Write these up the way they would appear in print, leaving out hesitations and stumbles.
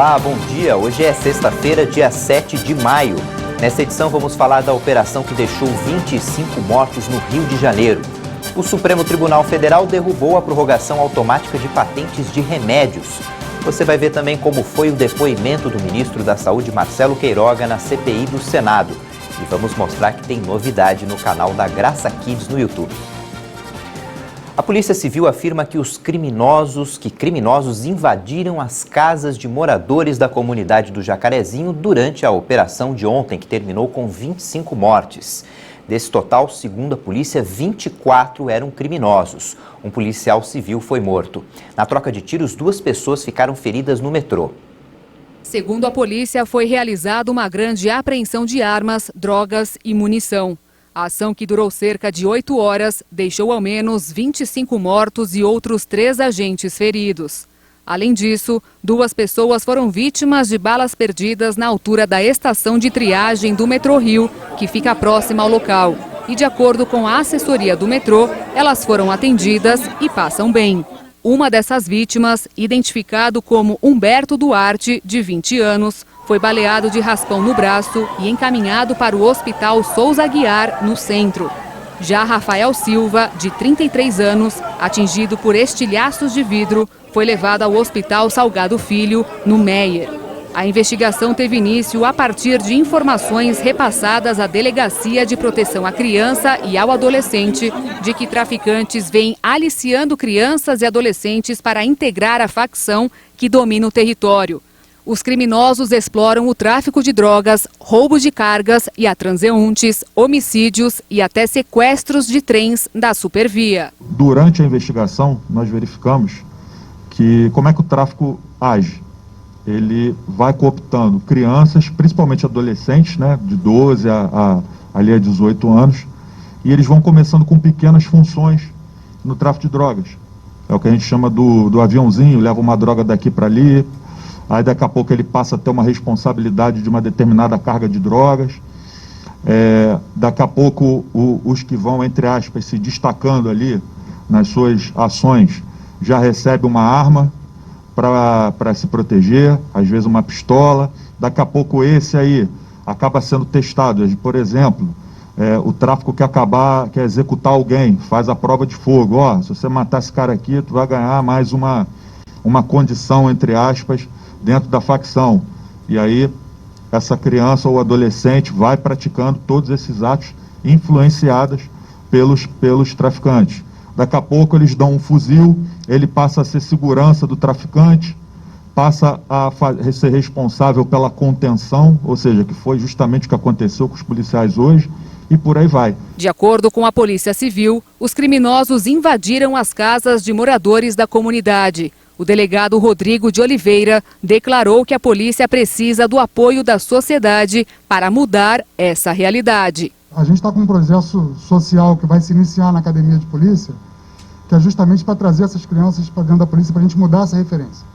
Olá, bom dia. Hoje é sexta-feira, dia 7 de maio. Nesta edição vamos falar da operação que deixou 25 mortos no Rio de Janeiro. O Supremo Tribunal Federal derrubou a prorrogação automática de patentes de remédios. Você vai ver também como foi o depoimento do ministro da Saúde, Marcelo Queiroga, na CPI do Senado. E vamos mostrar que tem novidade no canal da Graça Kids no YouTube. A Polícia Civil afirma que criminosos invadiram as casas de moradores da comunidade do Jacarezinho durante a operação de ontem, que terminou com 25 mortes. Desse total, segundo a polícia, 24 eram criminosos. Um policial civil foi morto. Na troca de tiros, 2 pessoas ficaram feridas no metrô. Segundo a polícia, foi realizada uma grande apreensão de armas, drogas e munição. A ação, que durou cerca de 8 horas, deixou ao menos 25 mortos e outros 3 agentes feridos. Além disso, 2 pessoas foram vítimas de balas perdidas na altura da estação de triagem do metrô Rio, que fica próxima ao local. E, de acordo com a assessoria do metrô, elas foram atendidas e passam bem. Uma dessas vítimas, identificado como Humberto Duarte, de 20 anos, foi baleado de raspão no braço e encaminhado para o Hospital Souza Aguiar, no centro. Já Rafael Silva, de 33 anos, atingido por estilhaços de vidro, foi levado ao Hospital Salgado Filho, no Meier. A investigação teve início a partir de informações repassadas à Delegacia de Proteção à Criança e ao Adolescente de que traficantes vêm aliciando crianças e adolescentes para integrar a facção que domina o território. Os criminosos exploram o tráfico de drogas, roubo de cargas e a transeuntes, homicídios e até sequestros de trens da Supervia. Durante a investigação, nós verificamos que como é que o tráfico age. Ele vai cooptando crianças, principalmente adolescentes, né, de 12 ali a 18 anos, e eles vão começando com pequenas funções no tráfico de drogas. É o que a gente chama do aviãozinho, leva uma droga daqui para ali, aí daqui a pouco ele passa a ter uma responsabilidade de uma determinada carga de drogas. Daqui a pouco os que vão, entre aspas, se destacando ali nas suas ações, já recebem uma arma para se proteger, às vezes uma pistola. Daqui a pouco esse aí acaba sendo testado. Por exemplo, o tráfico quer executar alguém, faz a prova de fogo. Ó, se você matar esse cara aqui, tu vai ganhar mais uma condição, entre aspas, dentro da facção. E aí essa criança ou adolescente vai praticando todos esses atos influenciados pelos traficantes. Daqui a pouco eles dão um fuzil, ele passa a ser segurança do traficante, passa a ser responsável pela contenção, ou seja, que foi justamente o que aconteceu com os policiais hoje, e por aí vai. De acordo com a Polícia Civil, os criminosos invadiram as casas de moradores da comunidade. O delegado Rodrigo de Oliveira declarou que a polícia precisa do apoio da sociedade para mudar essa realidade. A gente está com um processo social que vai se iniciar na Academia de Polícia, que é justamente para trazer essas crianças para dentro da polícia, para a gente mudar essa referência.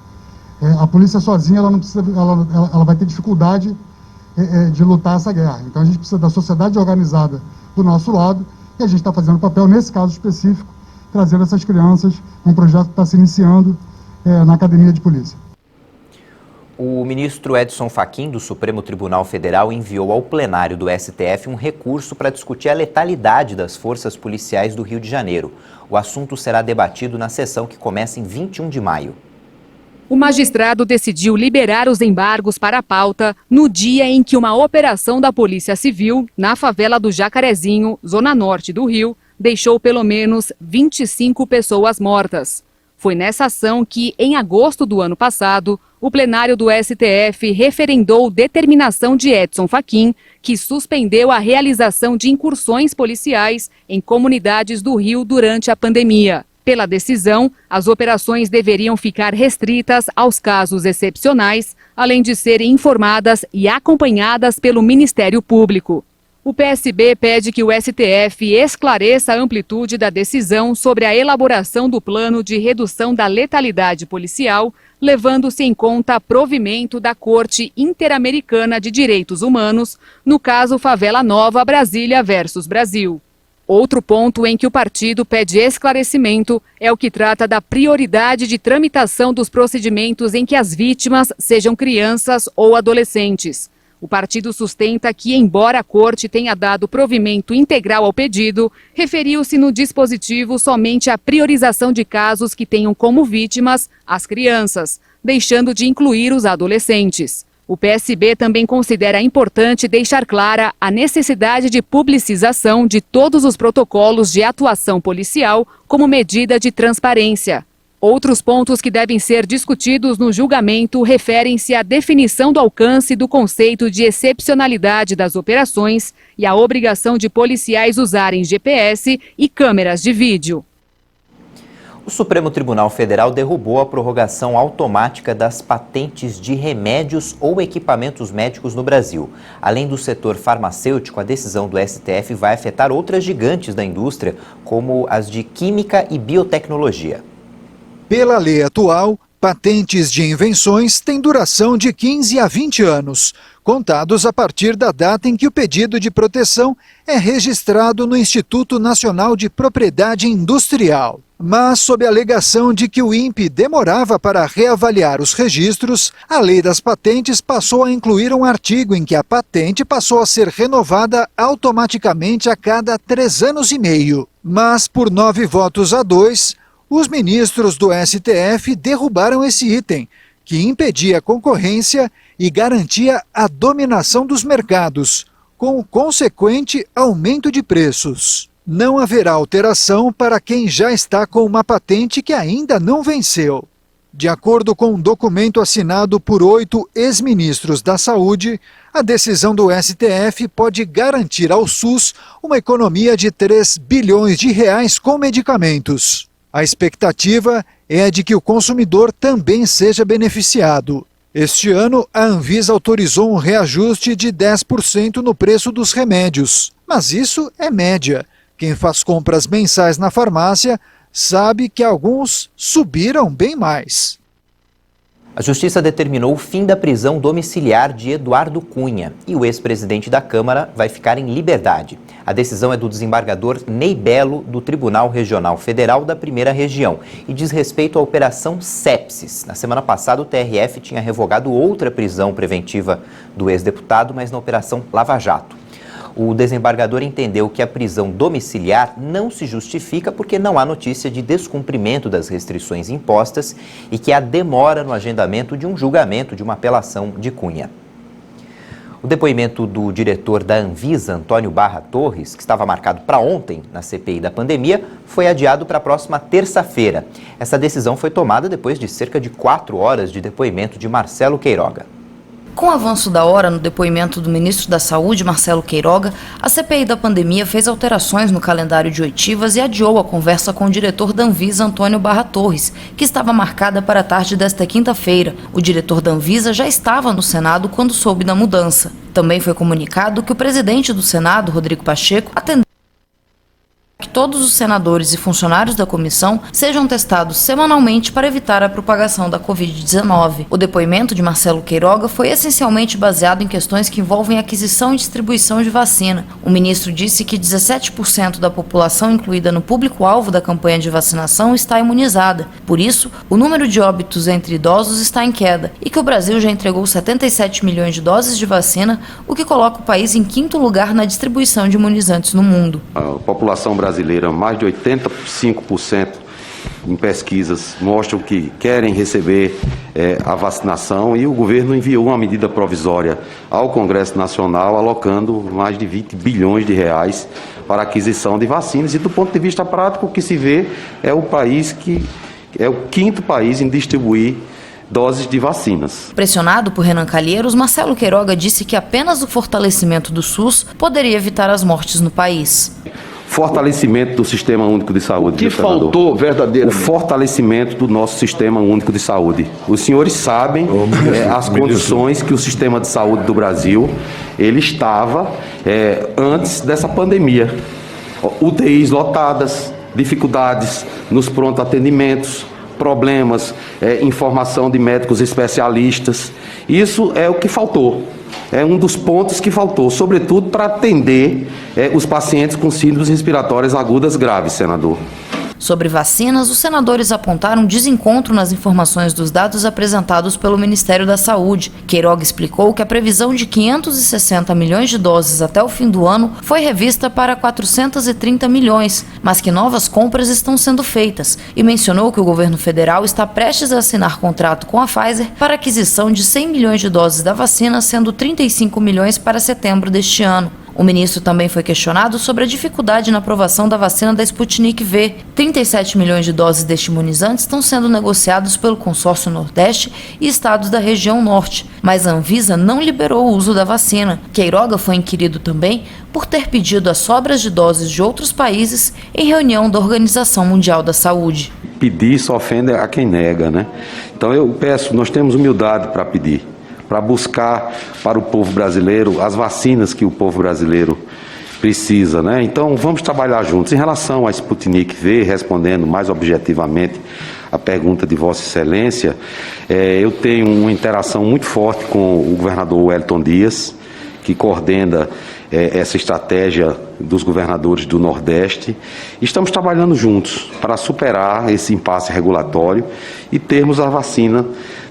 A polícia sozinha ela vai ter dificuldade de lutar essa guerra. Então a gente precisa da sociedade organizada do nosso lado, e a gente está fazendo papel, nesse caso específico, trazendo essas crianças, um projeto que está se iniciando na Academia de Polícia. O ministro Edson Fachin, do Supremo Tribunal Federal, enviou ao plenário do STF um recurso para discutir a letalidade das forças policiais do Rio de Janeiro. O assunto será debatido na sessão que começa em 21 de maio. O magistrado decidiu liberar os embargos para a pauta no dia em que uma operação da Polícia Civil, na favela do Jacarezinho, zona norte do Rio, deixou pelo menos 25 pessoas mortas. Foi nessa ação que, em agosto do ano passado, o plenário do STF referendou determinação de Edson Fachin, que suspendeu a realização de incursões policiais em comunidades do Rio durante a pandemia. Pela decisão, as operações deveriam ficar restritas aos casos excepcionais, além de serem informadas e acompanhadas pelo Ministério Público. O PSB pede que o STF esclareça a amplitude da decisão sobre a elaboração do plano de redução da letalidade policial, levando-se em conta provimento da Corte Interamericana de Direitos Humanos, no caso Favela Nova Brasília versus Brasil. Outro ponto em que o partido pede esclarecimento é o que trata da prioridade de tramitação dos procedimentos em que as vítimas sejam crianças ou adolescentes. O partido sustenta que, embora a corte tenha dado provimento integral ao pedido, referiu-se no dispositivo somente à priorização de casos que tenham como vítimas as crianças, deixando de incluir os adolescentes. O PSB também considera importante deixar clara a necessidade de publicização de todos os protocolos de atuação policial como medida de transparência. Outros pontos que devem ser discutidos no julgamento referem-se à definição do alcance do conceito de excepcionalidade das operações e à obrigação de policiais usarem GPS e câmeras de vídeo. O Supremo Tribunal Federal derrubou a prorrogação automática das patentes de remédios ou equipamentos médicos no Brasil. Além do setor farmacêutico, a decisão do STF vai afetar outras gigantes da indústria, como as de química e biotecnologia. Pela lei atual, patentes de invenções têm duração de 15 a 20 anos, contados a partir da data em que o pedido de proteção é registrado no Instituto Nacional de Propriedade Industrial. Mas, sob a alegação de que o INPE demorava para reavaliar os registros, a lei das patentes passou a incluir um artigo em que a patente passou a ser renovada automaticamente a cada 3 anos e meio. Mas, por 9 votos a 2, os ministros do STF derrubaram esse item, que impedia a concorrência e garantia a dominação dos mercados, com o consequente aumento de preços. Não haverá alteração para quem já está com uma patente que ainda não venceu. De acordo com um documento assinado por 8 ex-ministros da Saúde, a decisão do STF pode garantir ao SUS uma economia de 3 bilhões de reais com medicamentos. A expectativa é a de que o consumidor também seja beneficiado. Este ano, a Anvisa autorizou um reajuste de 10% no preço dos remédios. Mas isso é média. Quem faz compras mensais na farmácia sabe que alguns subiram bem mais. A Justiça determinou o fim da prisão domiciliar de Eduardo Cunha e o ex-presidente da Câmara vai ficar em liberdade. A decisão é do desembargador Ney Belo, do Tribunal Regional Federal da Primeira Região e diz respeito à Operação Sepsis. Na semana passada, o TRF tinha revogado outra prisão preventiva do ex-deputado, mas na Operação Lava Jato. O desembargador entendeu que a prisão domiciliar não se justifica porque não há notícia de descumprimento das restrições impostas e que há demora no agendamento de um julgamento de uma apelação de Cunha. O depoimento do diretor da Anvisa, Antônio Barra Torres, que estava marcado para ontem na CPI da pandemia, foi adiado para a próxima terça-feira. Essa decisão foi tomada depois de cerca de 4 horas de depoimento de Marcelo Queiroga. Com o avanço da hora no depoimento do ministro da Saúde, Marcelo Queiroga, a CPI da pandemia fez alterações no calendário de oitivas e adiou a conversa com o diretor da Anvisa, Antônio Barra Torres, que estava marcada para a tarde desta quinta-feira. O diretor da Anvisa já estava no Senado quando soube da mudança. Também foi comunicado que o presidente do Senado, Rodrigo Pacheco, atendeu que todos os senadores e funcionários da comissão sejam testados semanalmente para evitar a propagação da Covid-19. O depoimento de Marcelo Queiroga foi essencialmente baseado em questões que envolvem aquisição e distribuição de vacina. O ministro disse que 17% da população incluída no público-alvo da campanha de vacinação está imunizada. Por isso, o número de óbitos entre idosos está em queda e que o Brasil já entregou 77 milhões de doses de vacina, o que coloca o país em 5º lugar na distribuição de imunizantes no mundo. A população brasileira, mais de 85% em pesquisas mostram que querem receber a vacinação e o governo enviou uma medida provisória ao Congresso Nacional alocando mais de 20 bilhões de reais para a aquisição de vacinas e do ponto de vista prático o que se vê é o país que é o 5º país em distribuir doses de vacinas. Pressionado por Renan Calheiros, Marcelo Queiroga disse que apenas o fortalecimento do SUS poderia evitar as mortes no país. Fortalecimento do Sistema Único de Saúde. O que faltou verdadeiramente? O fortalecimento do nosso Sistema Único de Saúde. Os senhores sabem as condições que o sistema de saúde do Brasil ele estava antes dessa pandemia. UTIs lotadas, dificuldades nos pronto-atendimentos, problemas, informação de médicos especialistas. Isso é o que faltou. É um dos pontos que faltou, sobretudo para atender os pacientes com síndromes respiratórias agudas graves, senador. Sobre vacinas, os senadores apontaram desencontro nas informações dos dados apresentados pelo Ministério da Saúde. Queiroga explicou que a previsão de 560 milhões de doses até o fim do ano foi revista para 430 milhões, mas que novas compras estão sendo feitas, e mencionou que o governo federal está prestes a assinar contrato com a Pfizer para aquisição de 100 milhões de doses da vacina, sendo 35 milhões para setembro deste ano. O ministro também foi questionado sobre a dificuldade na aprovação da vacina da Sputnik V. 37 milhões de doses deste imunizante estão sendo negociados pelo consórcio Nordeste e estados da região Norte, mas a Anvisa não liberou o uso da vacina. Queiroga foi inquirido também por ter pedido as sobras de doses de outros países em reunião da Organização Mundial da Saúde. Pedir só ofende a quem nega, né? Então eu peço, nós temos humildade para pedir, para buscar para o povo brasileiro as vacinas que o povo brasileiro precisa, né? Então vamos trabalhar juntos. Em relação à Sputnik V, respondendo mais objetivamente a pergunta de Vossa Excelência, eu tenho uma interação muito forte com o governador Wellington Dias, que coordena essa estratégia dos governadores do Nordeste. Estamos trabalhando juntos para superar esse impasse regulatório e termos a vacina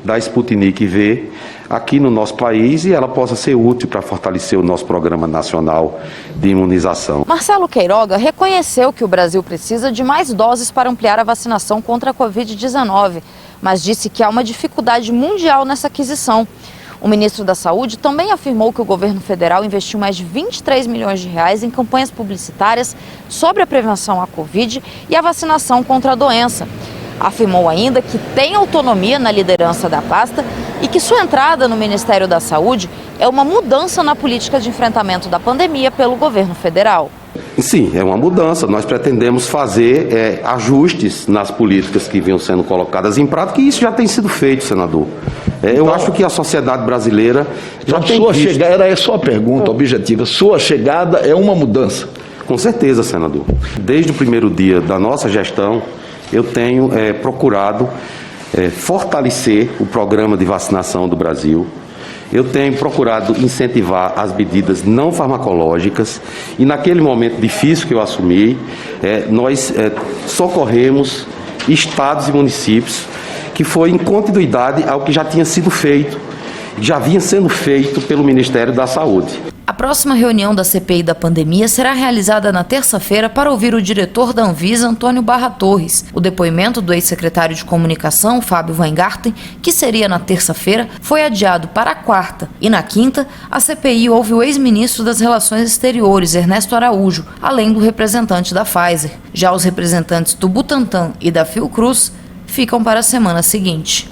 da Sputnik V aqui no nosso país e ela possa ser útil para fortalecer o nosso Programa Nacional de Imunização. Marcelo Queiroga reconheceu que o Brasil precisa de mais doses para ampliar a vacinação contra a Covid-19, mas disse que há uma dificuldade mundial nessa aquisição. O ministro da Saúde também afirmou que o governo federal investiu mais de 23 milhões de reais em campanhas publicitárias sobre a prevenção à Covid e a vacinação contra a doença. Afirmou ainda que tem autonomia na liderança da pasta e que sua entrada no Ministério da Saúde é uma mudança na política de enfrentamento da pandemia pelo governo federal. Sim, é uma mudança. Nós pretendemos fazer ajustes nas políticas que vinham sendo colocadas em prática e isso já tem sido feito, senador. Eu acho que a sociedade brasileira já tem visto. Era a sua pergunta objetiva. Sua chegada é uma mudança? Com certeza, senador. Desde o primeiro dia da nossa gestão, eu tenho procurado fortalecer o programa de vacinação do Brasil. Eu tenho procurado incentivar as medidas não farmacológicas e naquele momento difícil que eu assumi, nós socorremos estados e municípios que foi em continuidade ao que já tinha sido feito, já vinha sendo feito pelo Ministério da Saúde. A próxima reunião da CPI da pandemia será realizada na terça-feira para ouvir o diretor da Anvisa, Antônio Barra Torres. O depoimento do ex-secretário de Comunicação, Fábio Weingarten, que seria na terça-feira, foi adiado para a quarta. E na quinta, a CPI ouve o ex-ministro das Relações Exteriores, Ernesto Araújo, além do representante da Pfizer. Já os representantes do Butantan e da Fiocruz ficam para a semana seguinte.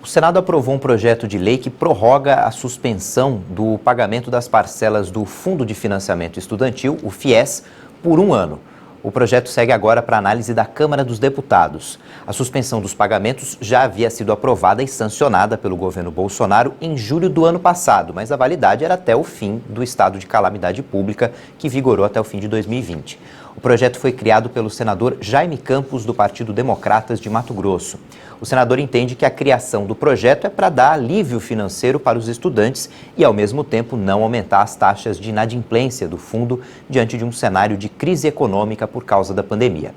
O Senado aprovou um projeto de lei que prorroga a suspensão do pagamento das parcelas do Fundo de Financiamento Estudantil, o FIES, por um ano. O projeto segue agora para análise da Câmara dos Deputados. A suspensão dos pagamentos já havia sido aprovada e sancionada pelo governo Bolsonaro em julho do ano passado, mas a validade era até o fim do estado de calamidade pública, que vigorou até o fim de 2020. O projeto foi criado pelo senador Jaime Campos, do Partido Democratas de Mato Grosso. O senador entende que a criação do projeto é para dar alívio financeiro para os estudantes e, ao mesmo tempo, não aumentar as taxas de inadimplência do fundo diante de um cenário de crise econômica por causa da pandemia.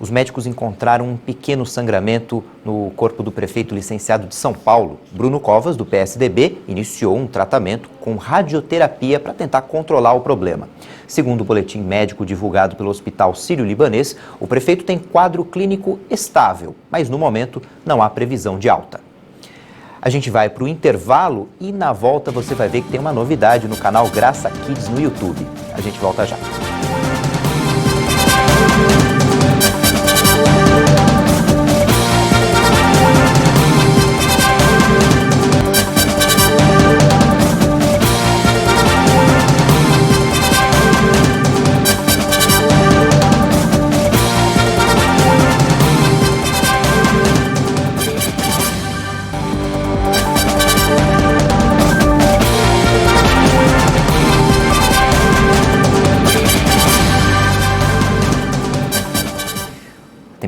Os médicos encontraram um pequeno sangramento no corpo do prefeito licenciado de São Paulo. Bruno Covas, do PSDB, iniciou um tratamento com radioterapia para tentar controlar o problema. Segundo o boletim médico divulgado pelo Hospital Sírio-Libanês, o prefeito tem quadro clínico estável, mas no momento não há previsão de alta. A gente vai para o intervalo e na volta você vai ver que tem uma novidade no canal Graça Kids no YouTube. A gente volta já.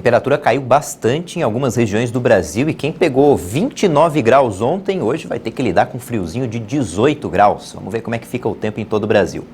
temperatura caiu bastante em algumas regiões do Brasil e quem pegou 29 graus ontem, hoje vai ter que lidar com um friozinho de 18 graus. Vamos ver como é que fica o tempo em todo o Brasil.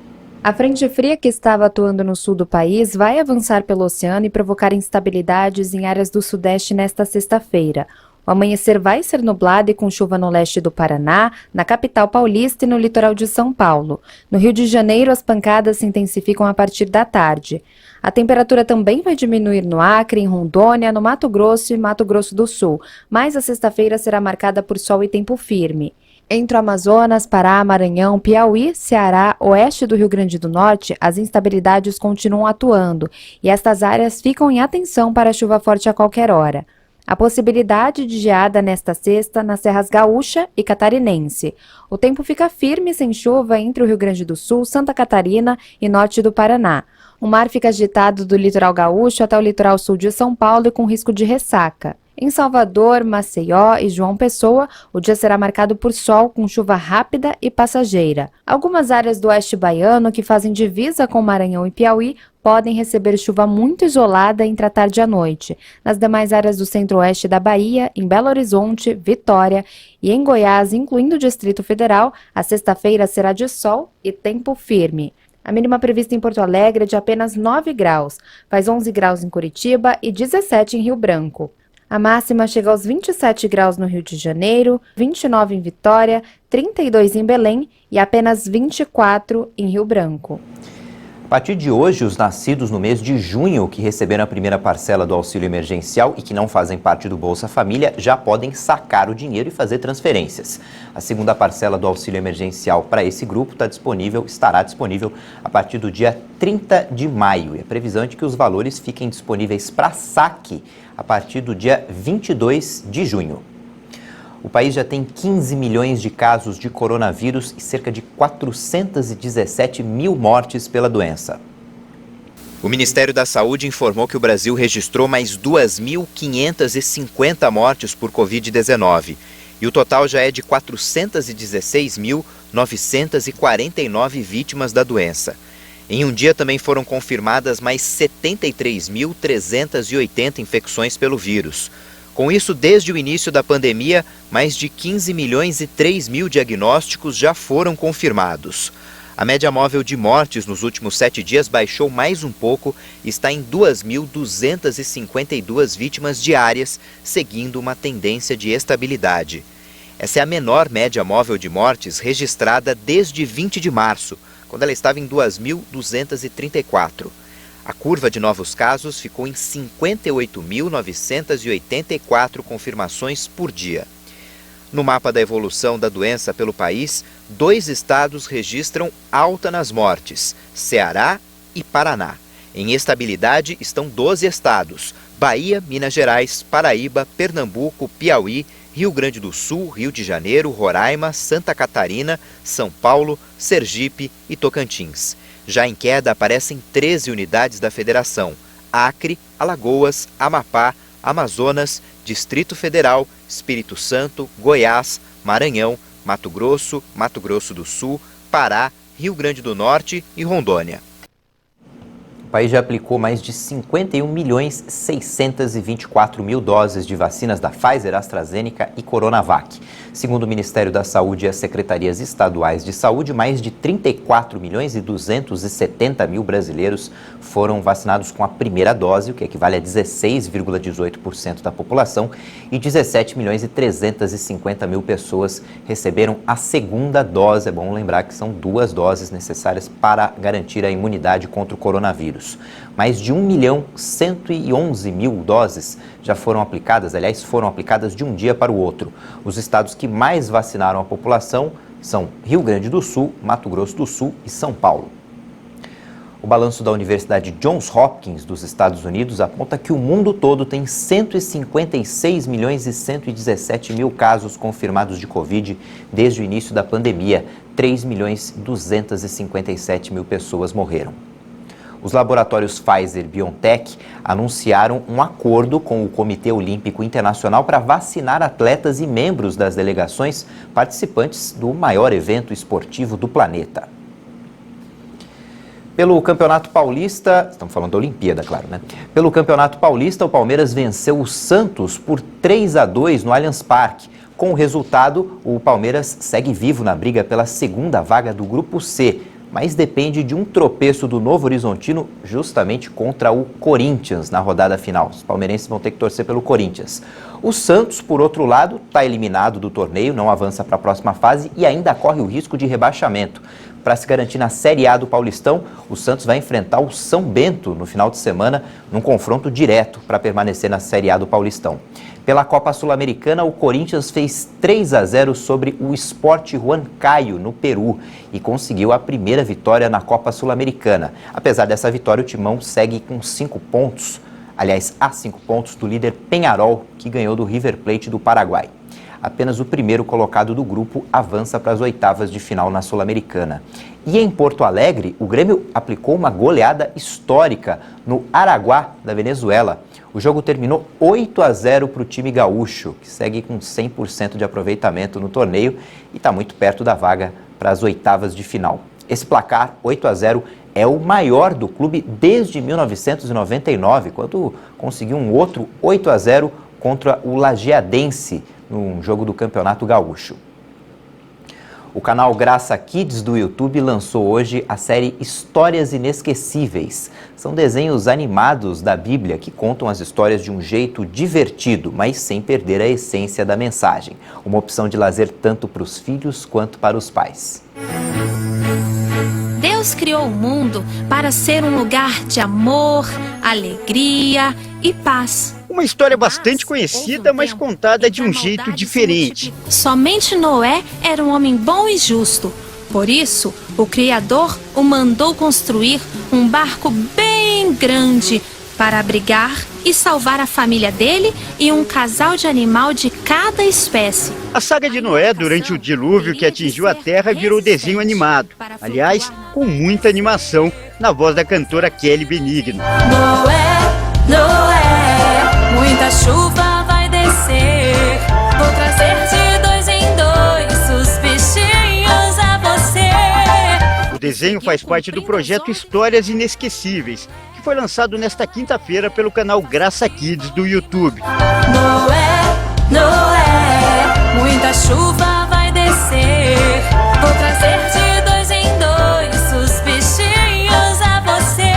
A frente fria que estava atuando no sul do país vai avançar pelo oceano e provocar instabilidades em áreas do sudeste nesta sexta-feira. O amanhecer vai ser nublado e com chuva no leste do Paraná, na capital paulista e no litoral de São Paulo. No Rio de Janeiro, as pancadas se intensificam a partir da tarde. A temperatura também vai diminuir no Acre, em Rondônia, no Mato Grosso e Mato Grosso do Sul, mas a sexta-feira será marcada por sol e tempo firme. Entre o Amazonas, Pará, Maranhão, Piauí, Ceará, oeste do Rio Grande do Norte, as instabilidades continuam atuando e estas áreas ficam em atenção para chuva forte a qualquer hora. A possibilidade de geada nesta sexta nas serras gaúcha e catarinense. O tempo fica firme sem chuva entre o Rio Grande do Sul, Santa Catarina e norte do Paraná. O mar fica agitado do litoral gaúcho até o litoral sul de São Paulo e com risco de ressaca. Em Salvador, Maceió e João Pessoa, o dia será marcado por sol com chuva rápida e passageira. Algumas áreas do oeste baiano, que fazem divisa com Maranhão e Piauí, podem receber chuva muito isolada entre a tarde e a noite. Nas demais áreas do centro-oeste da Bahia, em Belo Horizonte, Vitória e em Goiás, incluindo o Distrito Federal, a sexta-feira será de sol e tempo firme. A mínima prevista em Porto Alegre é de apenas 9 graus, faz 11 graus em Curitiba e 17 em Rio Branco. A máxima chega aos 27 graus no Rio de Janeiro, 29 em Vitória, 32 em Belém e apenas 24 em Rio Branco. A partir de hoje, os nascidos no mês de junho que receberam a primeira parcela do auxílio emergencial e que não fazem parte do Bolsa Família já podem sacar o dinheiro e fazer transferências. A segunda parcela do auxílio emergencial para esse grupo estará disponível a partir do dia 30 de maio. E a previsão é de que os valores fiquem disponíveis para saque a partir do dia 22 de junho. O país já tem 15 milhões de casos de coronavírus e cerca de 417 mil mortes pela doença. O Ministério da Saúde informou que o Brasil registrou mais 2.550 mortes por Covid-19 e o total já é de 416.949 vítimas da doença. Em um dia também foram confirmadas mais 73.380 infecções pelo vírus. Com isso, desde o início da pandemia, mais de 15 milhões e 3 mil diagnósticos já foram confirmados. A média móvel de mortes nos últimos 7 dias baixou mais um pouco e está em 2.252 vítimas diárias, seguindo uma tendência de estabilidade. Essa é a menor média móvel de mortes registrada desde 20 de março, quando ela estava em 2.234. A curva de novos casos ficou em 58.984 confirmações por dia. No mapa da evolução da doença pelo país, 2 estados registram alta nas mortes, Ceará e Paraná. Em estabilidade estão 12 estados, Bahia, Minas Gerais, Paraíba, Pernambuco, Piauí, Rio Grande do Sul, Rio de Janeiro, Roraima, Santa Catarina, São Paulo, Sergipe e Tocantins. Já em queda aparecem 13 unidades da Federação: Acre, Alagoas, Amapá, Amazonas, Distrito Federal, Espírito Santo, Goiás, Maranhão, Mato Grosso do Sul, Pará, Rio Grande do Norte e Rondônia. O país já aplicou mais de 51.624.000 doses de vacinas da Pfizer, AstraZeneca e Coronavac. Segundo o Ministério da Saúde e as secretarias estaduais de saúde, mais de 34.270.000 brasileiros foram vacinados com a primeira dose, o que equivale a 16,18% da população, e 17.350.000 pessoas receberam a segunda dose. É bom lembrar que são 2 doses necessárias para garantir a imunidade contra o coronavírus. Mais de 1.111.000 doses já foram aplicadas, foram aplicadas de um dia para o outro. Os estados que mais vacinaram a população são Rio Grande do Sul, Mato Grosso do Sul e São Paulo. O balanço da Universidade Johns Hopkins dos Estados Unidos aponta que o mundo todo tem 156.117.000 casos confirmados de Covid desde o início da pandemia. 3.257.000 pessoas morreram. Os laboratórios Pfizer e BioNTech anunciaram um acordo com o Comitê Olímpico Internacional para vacinar atletas e membros das delegações participantes do maior evento esportivo do planeta. Pelo Campeonato Paulista, estamos falando da Olimpíada, claro, né? Pelo Campeonato Paulista, o Palmeiras venceu o Santos por 3-2 no Allianz Parque. Com o resultado, o Palmeiras segue vivo na briga pela segunda vaga do Grupo C, mas depende de um tropeço do Novo Horizontino justamente contra o Corinthians na rodada final. Os palmeirenses vão ter que torcer pelo Corinthians. O Santos, por outro lado, está eliminado do torneio, não avança para a próxima fase e ainda corre o risco de rebaixamento. Para se garantir na Série A do Paulistão, o Santos vai enfrentar o São Bento no final de semana, num confronto direto para permanecer na Série A do Paulistão. Pela Copa Sul-Americana, o Corinthians fez 3-0 sobre o Sport Huancayo, no Peru, e conseguiu a primeira vitória na Copa Sul-Americana. Apesar dessa vitória, o Timão segue com 5 pontos, aliás, a 5 pontos do líder Peñarol, que ganhou do River Plate do Paraguai. Apenas o primeiro colocado do grupo avança para as oitavas de final na Sul-Americana. E em Porto Alegre, o Grêmio aplicou uma goleada histórica no Araguá, da Venezuela. O jogo terminou 8-0 para o time gaúcho, que segue com 100% de aproveitamento no torneio e está muito perto da vaga para as oitavas de final. Esse placar, 8-0, é o maior do clube desde 1999, quando conseguiu um outro 8-0 contra o Lajeadense, num jogo do Campeonato Gaúcho. O canal Graça Kids do YouTube lançou hoje a série Histórias Inesquecíveis. São desenhos animados da Bíblia que contam as histórias de um jeito divertido, mas sem perder a essência da mensagem. Uma opção de lazer tanto para os filhos quanto para os pais. Deus criou o mundo para ser um lugar de amor, alegria e paz. Uma história bastante conhecida, mas contada de um jeito diferente. Somente Noé era um homem bom e justo. Por isso, o Criador o mandou construir um barco bem grande para abrigar e salvar a família dele e um casal de animal de cada espécie. A saga de Noé durante o dilúvio que atingiu a Terra virou desenho animado. Aliás, com muita animação, na voz da cantora Kelly Benigno. Noé, Noé, muita chuva vai descer. Vou trazer de 2 em 2 os bichinhos a você. O desenho faz parte do projeto Histórias Inesquecíveis, que foi lançado nesta quinta-feira pelo canal Graça Kids do YouTube. Noé, Noé, muita chuva vai descer. Vou trazer de 2 em 2 os bichinhos a você.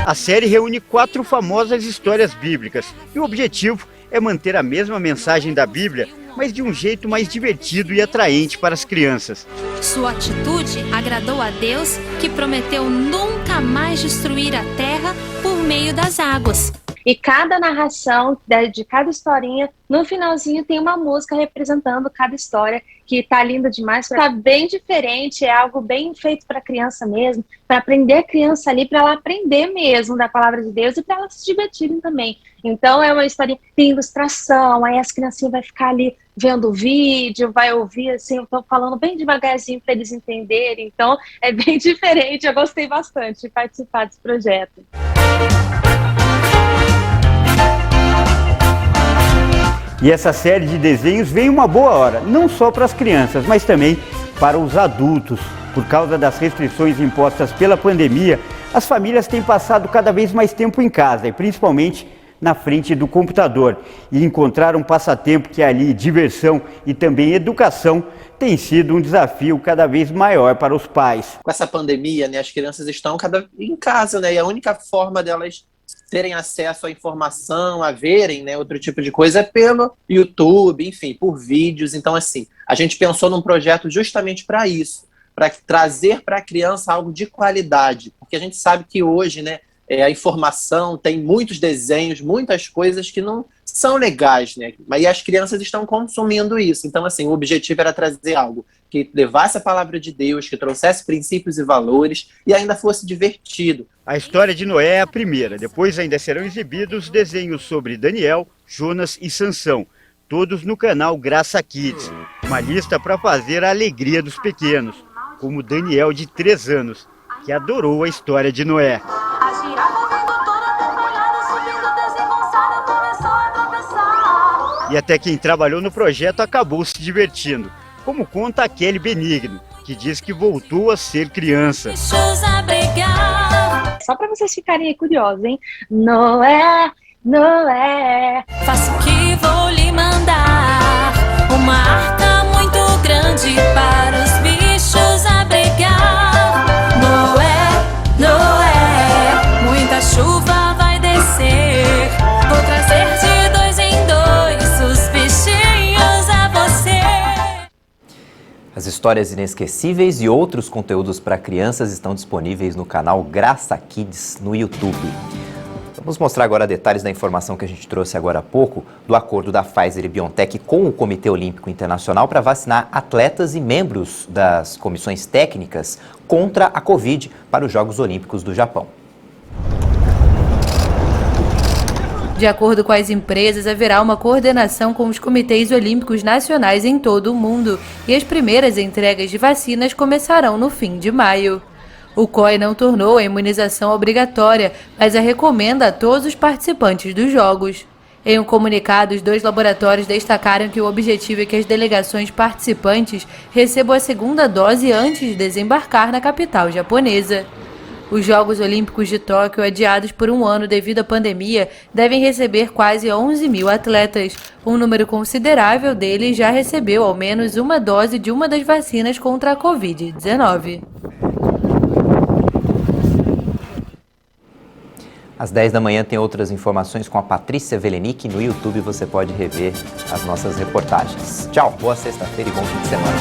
A série reúne 4 famosas histórias bíblicas e o objetivo é manter a mesma mensagem da Bíblia, mas de um jeito mais divertido e atraente para as crianças. Sua atitude agradou a Deus, que prometeu nunca mais destruir a terra por meio das águas. E cada narração de cada historinha, no finalzinho tem uma música representando cada história, que tá linda demais. Tá bem diferente, é algo bem feito para criança mesmo, para aprender a criança ali, para ela aprender mesmo da palavra de Deus e para elas se divertirem também. Então é uma história, tem ilustração, aí as criancinhas vão ficar ali vendo o vídeo, vai ouvir assim, eu tô falando bem devagarzinho para eles entenderem. Então é bem diferente, eu gostei bastante de participar desse projeto. E essa série de desenhos vem uma boa hora, não só para as crianças, mas também para os adultos. Por causa das restrições impostas pela pandemia, as famílias têm passado cada vez mais tempo em casa e principalmente na frente do computador. E encontrar um passatempo que é ali diversão e também educação tem sido um desafio cada vez maior para os pais. Com essa pandemia, né, as crianças estão em casa, né, e a única forma delas terem acesso à informação, a verem, né, outro tipo de coisa é pelo YouTube, enfim, por vídeos. Então, assim, a gente pensou num projeto justamente para isso, para trazer para a criança algo de qualidade, porque a gente sabe que hoje, né, a informação tem muitos desenhos, muitas coisas que não são legais, né, mas as crianças estão consumindo isso. Então, assim, o objetivo era trazer algo que levasse a palavra de Deus, que trouxesse princípios e valores e ainda fosse divertido. A história de Noé é a primeira, depois ainda serão exibidos desenhos sobre Daniel, Jonas e Sansão, todos no canal Graça Kids. Uma lista para fazer a alegria dos pequenos, como Daniel de 3 anos, que adorou a história de Noé. E até quem trabalhou no projeto acabou se divertindo, como conta a Kelly Benigno, que diz que voltou a ser criança. Deixa-os abrigar. só para vocês ficarem aí curiosos, hein? Noé, Noé. Faço que vou lhe mandar uma arca muito grande para os bichos abrigar. Noé, Noé, muita chuva vai descer. Vou trazer de 2 em 2 os bichinhos a você. As histórias inesquecíveis e outros conteúdos para crianças estão disponíveis no canal Graça Kids no YouTube. Vamos mostrar agora detalhes da informação que a gente trouxe agora há pouco do acordo da Pfizer e BioNTech com o Comitê Olímpico Internacional para vacinar atletas e membros das comissões técnicas contra a Covid para os Jogos Olímpicos do Japão. De acordo com as empresas, haverá uma coordenação com os comitês olímpicos nacionais em todo o mundo e as primeiras entregas de vacinas começarão no fim de maio. O COI não tornou a imunização obrigatória, mas a recomenda a todos os participantes dos Jogos. Em um comunicado, os 2 laboratórios destacaram que o objetivo é que as delegações participantes recebam a segunda dose antes de desembarcar na capital japonesa. Os Jogos Olímpicos de Tóquio, adiados por 1 ano devido à pandemia, devem receber quase 11 mil atletas. Um número considerável deles já recebeu ao menos uma dose de uma das vacinas contra a Covid-19. Às 10 da manhã tem outras informações com a Patrícia Velenic. No YouTube você pode rever as nossas reportagens. Tchau, boa sexta-feira e bom fim de semana.